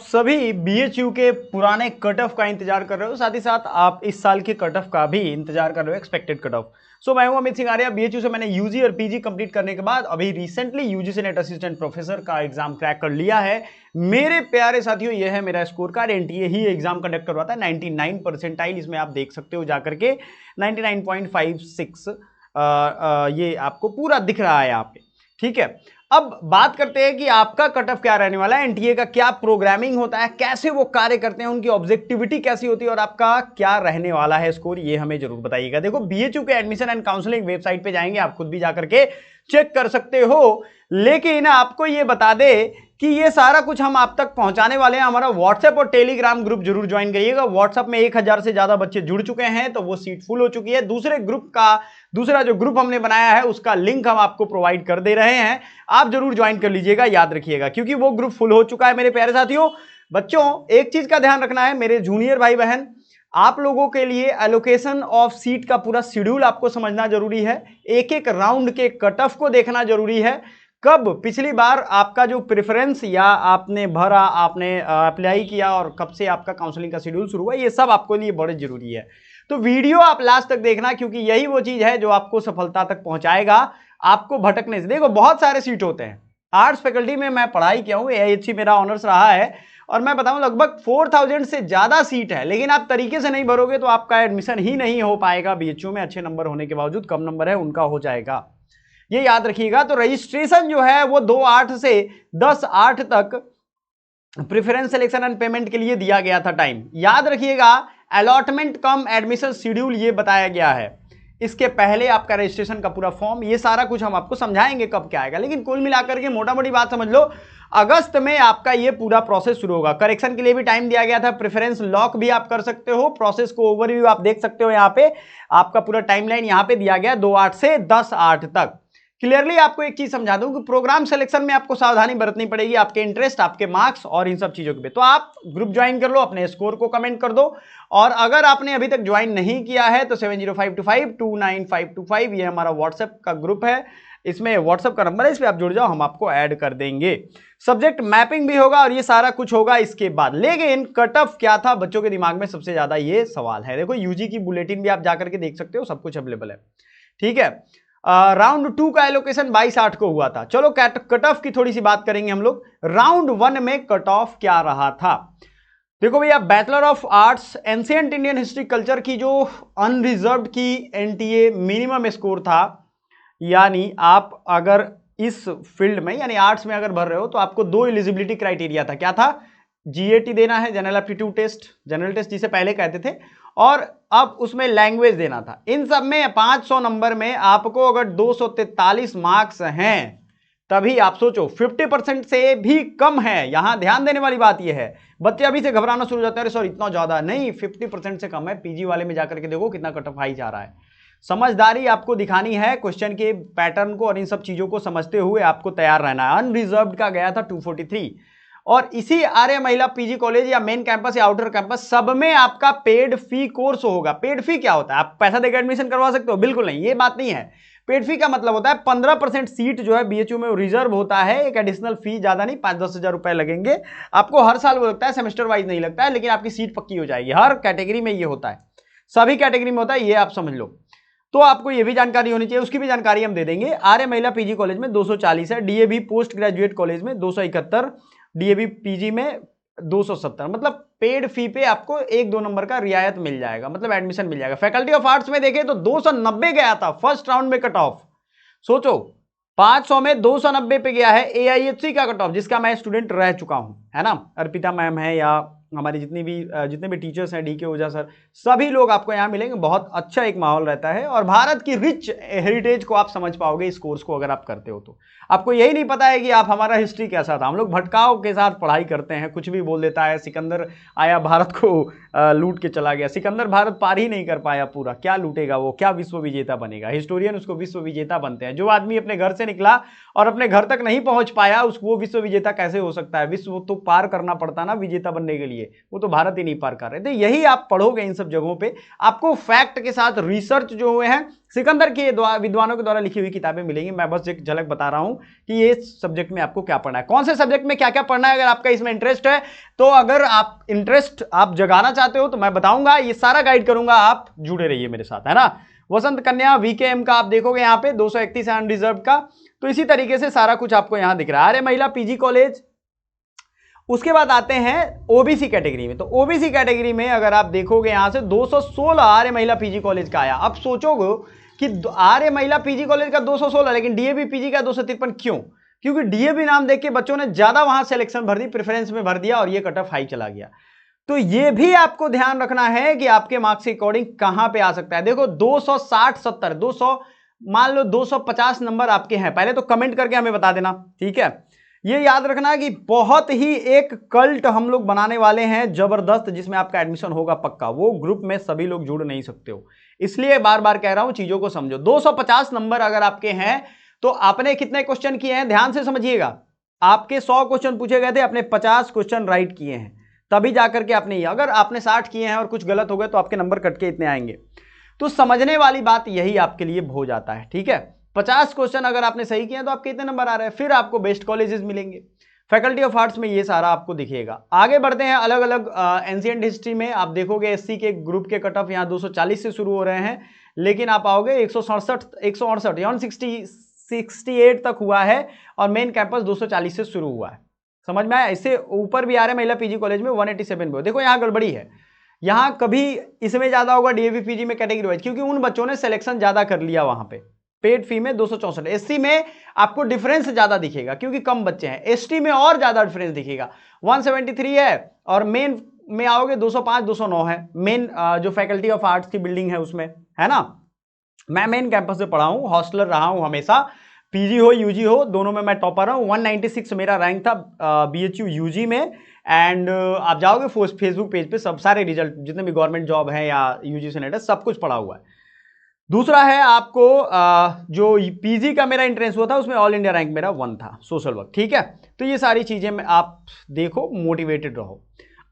सभी बीएचयू के पुराने कट ऑफ का इंतजार कर रहे हो, साथ ही साथ आप इस साल के कट ऑफ का भी इंतजार कर रहे हो, एक्सपेक्टेड कट ऑफ। सो मैं हूं अमित सिंह आर्या। बीएचयू से मैंने यूजी और पीजी कंप्लीट करने के बाद अभी recently UGC net assistant professor का एग्जाम क्रैक कर लिया है। मेरे प्यारे साथियों, यह है मेरा स्कोर कार्ड। एनटीए ही एग्जाम कंडक्ट करवाता है। 99 परसेंटाइल इसमें आप देख सकते हो जाकर के 99.56 ये आपको पूरा दिख रहा है यहाँ पे। ठीक है, अब बात करते हैं कि आपका कट ऑफ क्या रहने वाला है, एनटीए का क्या प्रोग्रामिंग होता है, कैसे वो कार्य करते हैं, उनकी ऑब्जेक्टिविटी कैसी होती है और आपका क्या रहने वाला है स्कोर, ये हमें जरूर बताइएगा। देखो, बीएचयू के एडमिशन एंड काउंसलिंग वेबसाइट पे जाएंगे, आप खुद भी जाकर के चेक कर सकते हो, लेकिन आपको ये बता दे कि ये सारा कुछ हम आप तक पहुंचाने वाले हैं। हमारा व्हाट्सएप और टेलीग्राम ग्रुप जरूर ज्वाइन करिएगा। व्हाट्सएप में 1000 से ज्यादा बच्चे जुड़ चुके हैं, तो वो सीट फुल हो चुकी है। दूसरा जो ग्रुप हमने बनाया है उसका लिंक हम आपको प्रोवाइड कर दे रहे हैं, आप जरूर ज्वाइन कर लीजिएगा, याद रखिएगा, क्योंकि वो ग्रुप फुल हो चुका है। मेरे प्यारे साथियों, बच्चों, एक चीज का ध्यान रखना है, मेरे जूनियर भाई बहन, आप लोगों के लिए एलोकेशन ऑफ सीट का पूरा शेड्यूल आपको समझना जरूरी है। एक एक राउंड के कट ऑफ को देखना जरूरी है। कब पिछली बार आपका जो प्रेफरेंस या आपने भरा, आपने अप्लाई किया और कब से आपका काउंसलिंग का शेड्यूल शुरू हुआ, ये सब आपके लिए बड़े जरूरी है। तो वीडियो आप लास्ट तक देखना, क्योंकि यही वो चीज है जो आपको सफलता तक पहुंचाएगा, आपको भटकने से। देखो, बहुत सारे सीट होते हैं। आर्ट्स फैकल्टी में मैं पढ़ाई किया हूं, एआईएचसी मेरा ऑनर्स रहा है, और मैं बताऊं लगभग 4000 से ज्यादा सीट है, लेकिन आप तरीके से नहीं भरोगे तो आपका एडमिशन ही नहीं हो पाएगा बीएचयू में। अच्छे नंबर होने के बावजूद कम नंबर है, उनका हो जाएगा, ये याद रखिएगा। तो रजिस्ट्रेशन जो है वो 2/8 से 10/8 तक प्रेफरेंस सिलेक्शन एंड पेमेंट के लिए दिया गया था टाइम, याद रखिएगा। अलॉटमेंट कम एडमिशन शेड्यूल ये बताया गया है। इसके पहले आपका रजिस्ट्रेशन का पूरा फॉर्म, ये सारा कुछ हम आपको समझाएंगे कब क्या आएगा, लेकिन कुल मिलाकर के मोटा मोटी बात समझ लो, अगस्त में आपका ये पूरा प्रोसेस शुरू होगा। करेक्शन के लिए भी टाइम दिया गया था, प्रेफरेंस लॉक भी आप कर सकते हो, प्रोसेस को ओवरव्यू आप देख सकते हो। यहाँ पे आपका पूरा टाइमलाइन यहाँ पे दिया गया 2/8 से 10/8 तक। क्लियरली आपको एक चीज समझा दूं कि प्रोग्राम सिलेक्शन में आपको सावधानी बरतनी पड़ेगी, आपके इंटरेस्ट, आपके मार्क्स और इन सब चीजों के। तो आप ग्रुप ज्वाइन कर लो, अपने स्कोर को कमेंट कर दो, और अगर आपने अभी तक ज्वाइन नहीं किया है तो 7052529525 ये हमारा व्हाट्सएप का ग्रुप है, इसमें व्हाट्सएप का नंबर है, इस पर आप जुड़ जाओ, हम आपको ऐड कर देंगे। सब्जेक्ट मैपिंग भी होगा और ये सारा कुछ होगा इसके बाद। लेकिन कट ऑफ क्या था बच्चों के दिमाग में, सबसे ज्यादा ये सवाल है। देखो, यूजी की बुलेटिन भी आप जाकर के देख सकते हो, सब कुछ अवेलेबल है। ठीक है, राउंड 2 का एलोकेशन 22/8 को हुआ था। चलो कट ऑफ की थोड़ी सी बात करेंगे हम लोग। राउंड 1 में कट ऑफ क्या रहा था, देखो भैया, bachelor of arts ancient Indian history culture की जो अनरिजर्व्ड की एनटीए मिनिमम स्कोर था, यानी आप अगर इस फील्ड में यानी आर्ट्स में अगर भर रहे हो तो आपको 2 एलिजिबिलिटी क्राइटेरिया था। क्या था? जीएटी देना है, general aptitude test, general test जिसे पहले कहते थे, और अब उसमें लैंग्वेज देना था। इन सब में 500 नंबर में आपको अगर 243 मार्क्स हैं, तभी आप सोचो 50% से भी कम है। यहां ध्यान देने वाली बात यह है, बच्चे अभी से घबराना शुरू हो जाते हैं, अरे सर इतना ज्यादा नहीं, 50% से कम है। पीजी वाले में जाकर के देखो कितना कट ऑफ हाई जा रहा है। समझदारी आपको दिखानी है, क्वेश्चन के पैटर्न को और इन सब चीजों को समझते हुए आपको तैयार रहना है। अनरिजर्व्ड का गया था 243, और इसी आर्य महिला पीजी कॉलेज या मेन कैंपस या आउटर कैंपस सब में आपका पेड फी कोर्स होगा। पेड फी क्या होता है? आप पैसा देकर एडमिशन करवा सकते हो? बिल्कुल नहीं, ये बात नहीं है। पेड फी का मतलब होता है 15% सीट जो है बीएचयू में रिजर्व होता है, एक एडिशनल फी, ज्यादा नहीं, 5-10 हजार रुपए लगेंगे आपको हर साल। वो लगता है, सेमेस्टर वाइज नहीं लगता है, लेकिन आपकी सीट पक्की हो जाएगी। हर कैटेगरी में ये होता है, सभी कैटेगरी में होता है, ये आप समझ लो। तो आपको ये भी जानकारी होनी चाहिए, उसकी भी जानकारी हम दे देंगे। आर्य महिला पीजी कॉलेज में 240 है, डीएवी पोस्ट ग्रेजुएट कॉलेज में 271, डीएवी पीजी में 270, मतलब पेड फी पे आपको 1-2 नंबर का रियायत मिल जाएगा, मतलब एडमिशन मिल जाएगा। फैकल्टी ऑफ आर्ट्स में देखें तो 290 गया था फर्स्ट राउंड में कट ऑफ। सोचो, 500 में 290 पे गया है एआईएचसी का कट ऑफ, जिसका मैं स्टूडेंट रह चुका हूं, है ना। अर्पिता मैम है या हमारे जितने भी टीचर्स हैं, डीके ओझा सर, सभी लोग आपको यहाँ मिलेंगे। बहुत अच्छा एक माहौल रहता है, और भारत की रिच हेरिटेज को आप समझ पाओगे इस कोर्स को अगर आप करते हो तो। आपको यही नहीं पता है कि आप हमारा हिस्ट्री कैसा था। हम लोग भटकाव के साथ पढ़ाई करते हैं, कुछ भी बोल देता है, सिकंदर आया भारत को लूट के चला गया। सिकंदर भारत पार ही नहीं कर पाया पूरा, क्या लूटेगा वो, क्या विश्व विजेता बनेगा? हिस्टोरियन उसको विश्व विजेता बनते हैं। जो आदमी अपने घर से निकला और अपने घर तक नहीं पहुंच पाया, उसको विश्व विजेता कैसे हो सकता है? विश्व तो पार करना पड़ता ना विजेता बनने के लिए, वो तो भारत ही नहीं पार कर रहे थे। यही आप पढ़ोगे इन सब जगहों पे, आपको फैक्ट के साथ रिसर्च जो हुए हैं सिकंदर के विद्वानों के द्वारा लिखी हुई किताबें मिलेंगी। मैं बस एक झलक बता रहा हूं कि ये सब्जेक्ट में आपको क्या पढ़ना है, कौन से सब्जेक्ट में क्या क्या पढ़ना है। अगर आपका इसमें इंटरेस्ट है तो अगर आप इंटरेस्ट आप जगाना चाहते हो तो मैं बताऊंगा, ये सारा गाइड करूंगा, आप जुड़े रहिए मेरे साथ, है ना। वसंत कन्या वीकेएम का आप देखोगे यहाँ पे 231 है अनरिजर्व का। तो इसी तरीके से सारा कुछ आपको यहां दिख रहा है। आर्य महिला पीजी कॉलेज। उसके बाद आते हैं ओबीसी कैटेगरी में। तो ओबीसी कैटेगरी में अगर आप देखोगे यहां से 216 आर्य महिला पीजी कॉलेज का आया। अब सोचोगे कि आर्य महिला पीजी कॉलेज का 216, लेकिन डीएवी पीजी का 253 क्यों? क्योंकि डीएवी नाम देख के बच्चों ने ज्यादा वहां सिलेक्शन भर दी, प्रेफरेंस में भर दिया और ये कट ऑफ हाई चला गया। तो ये भी आपको ध्यान रखना है कि आपके मार्क्स के अकॉर्डिंग कहां पे आ सकता है। देखो 260 70 200 मान लो 250 नंबर आपके हैं, पहले तो कमेंट करके हमें बता देना, ठीक है। ये याद रखना कि बहुत ही एक कल्ट हम लोग बनाने वाले हैं जबरदस्त, जिसमें आपका एडमिशन होगा पक्का। वो ग्रुप में सभी लोग जुड़ नहीं सकते हो, इसलिए बार बार कह रहा हूं चीजों को समझो। 250 नंबर अगर आपके हैं तो आपने कितने क्वेश्चन किए हैं ध्यान से समझिएगा। आपके 100 क्वेश्चन पूछे गए थे, आपने 50 क्वेश्चन राइट किए हैं, तभी जाकर के आपने, अगर आपने 60 किए हैं और कुछ गलत हो गए तो आपके नंबर कट के इतने आएंगे। तो समझने वाली बात यही आपके लिए हो जाता है, ठीक है। 50 क्वेश्चन अगर आपने सही किए तो आपके इतने नंबर आ रहे हैं, फिर आपको बेस्ट कॉलेजेस मिलेंगे। फैकल्टी ऑफ आर्ट्स में ये सारा आपको दिखेगा। आगे बढ़ते हैं अलग अलग एंशिएंट हिस्ट्री में। आप देखोगे एससी के ग्रुप के कट ऑफ यहाँ 240 से शुरू हो रहे हैं, लेकिन आप आओगे 168 68 तक हुआ है और मेन कैंपस 240 से शुरू हुआ है। समझ में आया? इससे ऊपर भी आ रहे हैं महिला पीजी कॉलेज में 187 पे। देखो यहाँ गड़बड़ी है, यहाँ कभी इसमें ज्यादा होगा डीएवी पीजी में कैटेगरी वाइज, क्योंकि उन बच्चों ने सिलेक्शन ज्यादा कर लिया वहां पे। पेड फी में 264, एससी में आपको डिफरेंस ज्यादा दिखेगा क्योंकि कम बच्चे हैं, एसटी में और ज्यादा डिफरेंस दिखेगा। 173 है और मेन में आओगे 205 209 है। मेन जो फैकल्टी ऑफ आर्ट्स की बिल्डिंग है उसमें, है ना। मैं मेन कैंपस से पढ़ा हूं, हॉस्टलर रहा हूं हमेशा, पीजी हो यूजी हो दोनों में मैं टॉपर हूं। 196 मेरा रैंक था बीएचयू यूजी में। एंड आप जाओगे फेसबुक पेज पे सब सारे रिजल्ट जितने भी गवर्नमेंट जॉब है या यूजी सेनेटर सब कुछ पढ़ा हुआ है। दूसरा है आपको जो पीजी का मेरा एंट्रेंस हुआ था उसमें ऑल इंडिया रैंक मेरा 1 था सोशल वर्क, ठीक है। तो ये सारी चीजें में आप देखो, मोटिवेटेड रहो।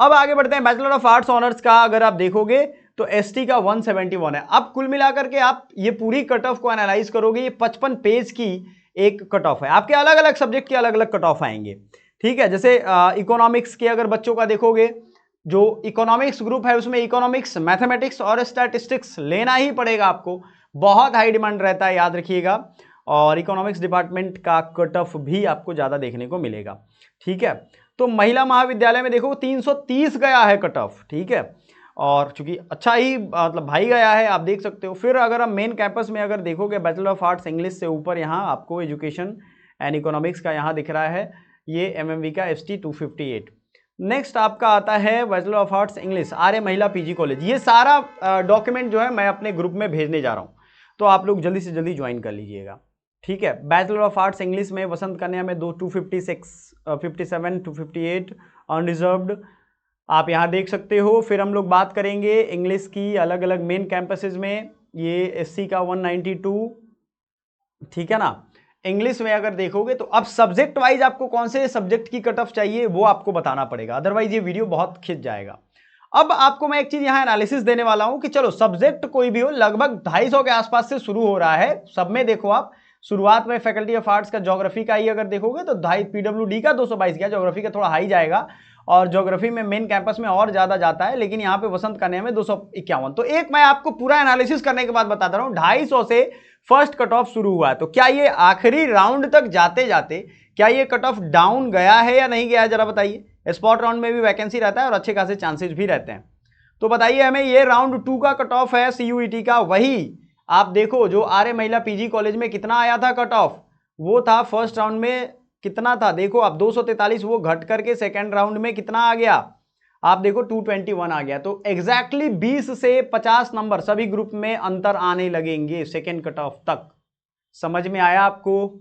अब आगे बढ़ते हैं बैचलर ऑफ आर्ट्स ऑनर्स का। अगर आप देखोगे तो एसटी का 171 है। अब कुल मिलाकर के आप ये पूरी कट ऑफ को एनालाइज करोगे, ये 55 पेज की एक कट ऑफ है। आपके अलग अलग सब्जेक्ट के अलग अलग कट ऑफ आएंगे, ठीक है। जैसे इकोनॉमिक्स के अगर बच्चों का देखोगे, जो इकोनॉमिक्स ग्रुप है उसमें इकोनॉमिक्स, मैथमेटिक्स और स्टैटिस्टिक्स लेना ही पड़ेगा आपको, बहुत हाई डिमांड रहता है, याद रखिएगा। और इकोनॉमिक्स डिपार्टमेंट का कट ऑफ भी आपको ज्यादा देखने को मिलेगा, ठीक है। तो महिला महाविद्यालय में देखो 330 गया है कट ऑफ, ठीक है। और चूंकि अच्छा ही मतलब भाई गया है, आप देख सकते हो। फिर अगर आप मेन कैंपस में अगर देखोगे बैचलर ऑफ आर्ट्स इंग्लिश से ऊपर यहाँ आपको एजुकेशन एंड इकोनॉमिक्स का यहाँ दिख रहा है, ये एमएमवी का एसटी 258। नेक्स्ट आपका आता है बैचलर ऑफ आर्ट्स इंग्लिश आर्य महिला पीजी कॉलेज। ये सारा डॉक्यूमेंट जो है मैं अपने ग्रुप में भेजने जा रहा हूँ, तो आप लोग जल्दी से जल्दी ज्वाइन कर लीजिएगा, ठीक है। बैचलर ऑफ आर्ट्स इंग्लिश में वसंत कन्या में 256 57 258 अनरिजर्व्ड आप यहाँ देख सकते हो। फिर हम लोग बात करेंगे इंग्लिश की अलग अलग मेन कैंपसेस में, ये एससी का 192, ठीक है ना। इंग्लिश में अगर देखोगे तो अब सब्जेक्ट वाइज आपको कौन से सब्जेक्ट की कट ऑफ चाहिए वो आपको बताना पड़ेगा, अदरवाइज ये वीडियो बहुत खिंच जाएगा। अब आपको मैं एक चीज यहां एनालिसिस देने वाला हूं कि चलो सब्जेक्ट कोई भी हो, लगभग 250 के आसपास से शुरू हो रहा है सब में। देखो आप शुरुआत में फैकल्टी ऑफ आर्ट्स का ज्योग्राफी का ही अगर देखोगे तो पीडब्ल्यूडी का 222 गया, ज्योग्राफी का थोड़ा हाई जाएगा और ज्योग्राफी में मेन कैंपस में और ज्यादा जाता है, लेकिन यहाँ पे वसंत कन्या में 251। तो एक मैं आपको पूरा एनालिसिस करने के बाद बताता रहा हूँ, 250 से फर्स्ट कट ऑफ शुरू हुआ है। तो क्या ये आखिरी राउंड तक जाते जाते क्या ये कट ऑफ डाउन गया है या नहीं गया है, जरा बताइए। स्पॉट राउंड में भी वैकेंसी रहता है और अच्छे खासे चांसेस भी रहते हैं। तो बताइए हमें, ये राउंड 2 का कट ऑफ है सीयूईटी का, वही आप देखो जो आर्य महिला पीजी कॉलेज में कितना आया था कट ऑफ, वो था फर्स्ट राउंड में कितना था, देखो आप 243, वो घट करके सेकेंड राउंड में कितना आ गया, आप देखो 221 आ गया। तो एग्जैक्टली 20 से 50 नंबर सभी ग्रुप में अंतर आने लगेंगे सेकेंड कट ऑफ तक। समझ में आया आपको?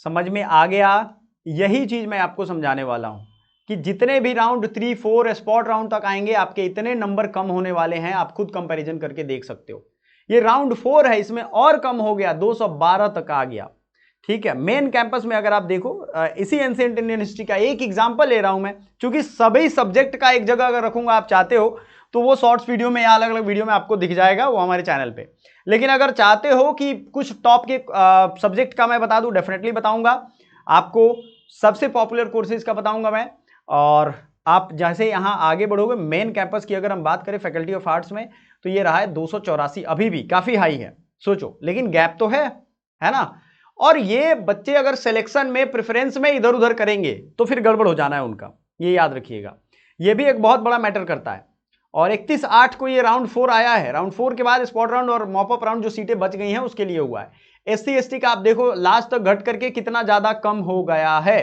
समझ में आ गया? यही चीज मैं आपको समझाने वाला हूं कि जितने भी राउंड 3 4 स्पॉट राउंड तक आएंगे आपके इतने नंबर कम होने वाले हैं, आप खुद कंपैरिजन करके देख सकते हो। ये राउंड 4 है, इसमें और कम हो गया, 212 तक आ गया, ठीक है। मेन कैंपस में अगर आप देखो, इसी एंशिएंट इंडियन हिस्ट्री का एक एग्जांपल ले रहा हूं मैं, क्योंकि सभी सब्जेक्ट का एक जगह अगर रखूंगा आप चाहते हो तो वो शॉर्ट्स वीडियो में या अलग अलग वीडियो में आपको दिख जाएगा, वो हमारे चैनल पे। लेकिन अगर चाहते हो कि कुछ टॉप के सब्जेक्ट का मैं बता दूं, डेफिनेटली बताऊंगा आपको। सबसे पॉपुलर कोर्सेज का बताऊंगा मैं। और आप जैसे यहां आगे बढ़ोगे, मेन कैंपस की अगर हम बात करें फैकल्टी ऑफ आर्ट्स में, तो ये रहा है 284, अभी भी काफी हाई है, सोचो। लेकिन गैप तो है ना। और ये बच्चे अगर सिलेक्शन में प्रेफरेंस में इधर उधर करेंगे तो फिर गड़बड़ हो जाना है उनका, ये याद रखिएगा। ये भी एक बहुत बड़ा मैटर करता है। और 31/8 को ये राउंड 4 आया है। राउंड 4 के बाद स्पॉट राउंड और मॉपअप राउंड जो सीटें बच गई हैं उसके लिए हुआ है। SC ST का आप देखो लास्ट तक घट करके कितना ज्यादा कम हो गया है।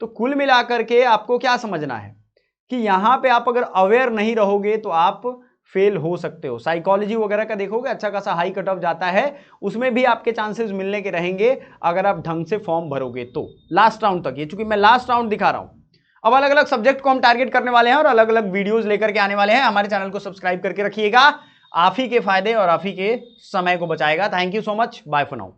तो कुल मिलाकर के आपको क्या समझना है कि यहां पे आप अगर अवेयर नहीं रहोगे तो आप फेल हो सकते हो। साइकोलॉजी वगैरह का देखोगे अच्छा खासा हाई कट ऑफ जाता है, उसमें भी आपके चांसेस मिलने के रहेंगे अगर आप ढंग से फॉर्म भरोगे तो लास्ट राउंड तक। ये चूंकि मैं लास्ट राउंड दिखा रहा हूं, अब अलग अलग सब्जेक्ट को हम टारगेट करने वाले हैं और अलग अलग वीडियोस लेकर के आने वाले हैं। हमारे चैनल को सब्सक्राइब करके रखिएगा, आप ही के फायदे और आप ही के समय को बचाएगा। Thank you so much, bye for now.